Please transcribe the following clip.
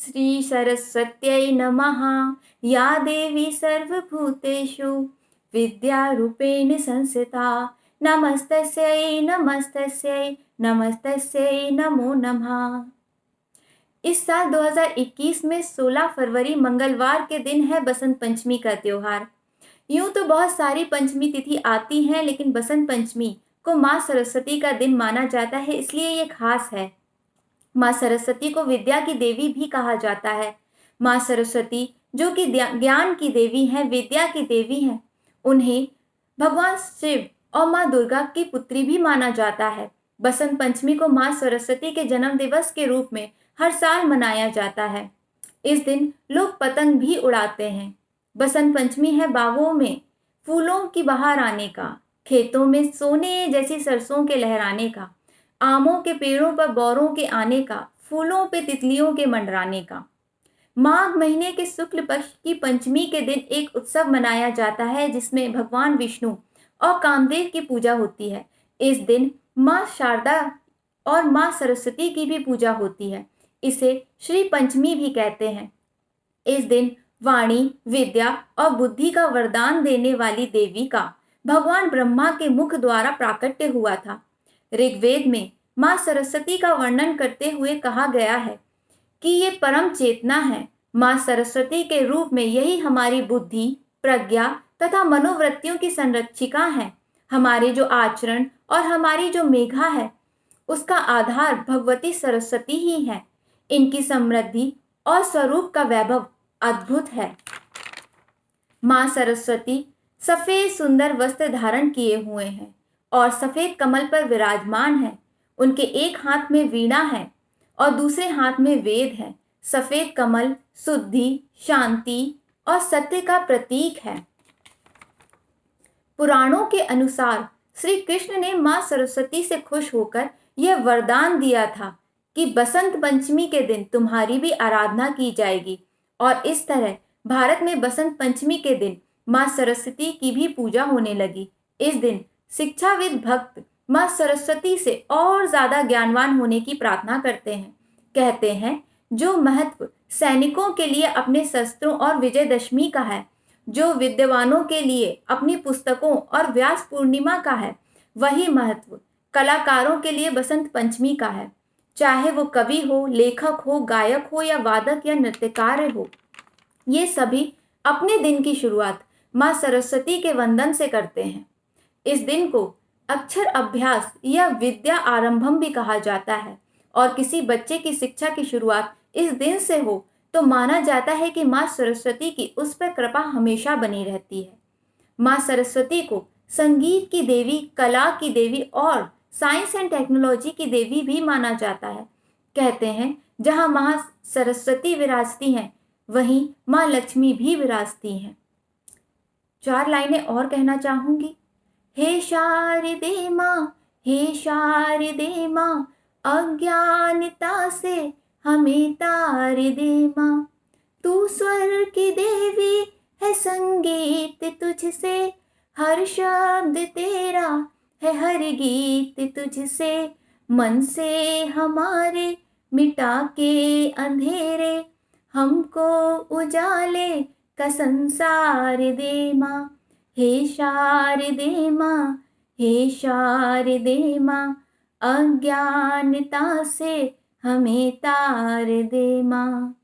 श्री सरस्वत्यै नमः। या देवी सर्वभूतेषु विद्यारूपेण संस्थिता नमस्तस्यै नमस्तस्यै नमस्तस्यै नमो नमः। इस साल 2021 में 16 फरवरी मंगलवार के दिन है बसंत पंचमी का त्योहार। यूं तो बहुत सारी पंचमी तिथि आती हैं, लेकिन बसंत पंचमी को माँ सरस्वती का दिन माना जाता है, इसलिए ये खास है। माँ सरस्वती को विद्या की देवी भी कहा जाता है। माँ सरस्वती जो कि ज्ञान की देवी हैं, विद्या की देवी हैं, उन्हें भगवान शिव और माँ दुर्गा की पुत्री भी माना जाता है। बसंत पंचमी को माँ सरस्वती के जन्म दिवस के रूप में हर साल मनाया जाता है। इस दिन लोग पतंग भी उड़ाते हैं। बसंत पंचमी है बागों में फूलों की बहार आने का, खेतों में सोने जैसी सरसों के लहराने का, आमों के पेड़ों पर बौरों के आने का, फूलों पे तितलियों के मंडराने का। माघ महीने के शुक्ल पक्ष की पंचमी के दिन एक उत्सव मनाया जाता है, जिसमें भगवान विष्णु और कामदेव की पूजा होती है। इस दिन माँ शारदा और माँ सरस्वती की भी पूजा होती है। इसे श्री पंचमी भी कहते हैं। इस दिन वाणी, विद्या और बुद्धि का वरदान देने वाली देवी का भगवान ब्रह्मा के मुख द्वारा प्राकट्य हुआ था। ऋग्वेद में माँ सरस्वती का वर्णन करते हुए कहा गया है कि ये परम चेतना है। माँ सरस्वती के रूप में यही हमारी बुद्धि, प्रज्ञा तथा मनोवृत्तियों की संरक्षिका है। हमारे जो आचरण और हमारी जो मेघा है, उसका आधार भगवती सरस्वती ही है। इनकी समृद्धि और स्वरूप का वैभव अद्भुत है। माँ सरस्वती सफेद सुंदर वस्त्र धारण किए हुए हैं और सफेद कमल पर विराजमान है। उनके एक हाथ में वीणा है और दूसरे हाथ में वेद है। सफेद कमल शुद्धि, शांति और सत्य का प्रतीक है। पुराणों के अनुसार श्री कृष्ण ने माँ सरस्वती से खुश होकर यह वरदान दिया था कि बसंत पंचमी के दिन तुम्हारी भी आराधना की जाएगी, और इस तरह भारत में बसंत पंचमी के दिन माँ सरस्वती की भी पूजा होने लगी। इस दिन शिक्षाविद भक्त माँ सरस्वती से और ज्यादा ज्ञानवान होने की प्रार्थना करते हैं। कहते हैं, जो महत्व सैनिकों के लिए अपने शस्त्रों और विजयदशमी का है, जो विद्वानों के लिए अपनी पुस्तकों और व्यास पूर्णिमा का है, वही महत्व कलाकारों के लिए बसंत पंचमी का है। चाहे वो कवि हो, लेखक हो, गायक हो या वादक या नृत्यकार हो, ये सभी अपने दिन की शुरुआत माँ सरस्वती के वंदन से करते हैं। इस दिन को अक्षर अभ्यास या विद्या आरंभम भी कहा जाता है, और किसी बच्चे की शिक्षा की शुरुआत इस दिन से हो तो माना जाता है कि माँ सरस्वती की उस पर कृपा हमेशा बनी रहती है। माँ सरस्वती को संगीत की देवी, कला की देवी और साइंस एंड टेक्नोलॉजी की देवी भी माना जाता है। कहते हैं, जहाँ माँ सरस्वती विराजती हैं, वहीं माँ लक्ष्मी भी विराजती हैं। 4 लाइनें और कहना चाहूंगी। हे शारदे माँ, हे शारदे माँ, अज्ञानता से हमें तार दे माँ। तू स्वर की देवी है, संगीत तुझसे, हर शब्द तेरा है, हर गीत तुझसे। मन से हमारे मिटा के अंधेरे, हमको उजाले का संसार दे माँ। हे शारदे माँ, हे शारदे माँ, अज्ञानता से हमें तार दे माँ।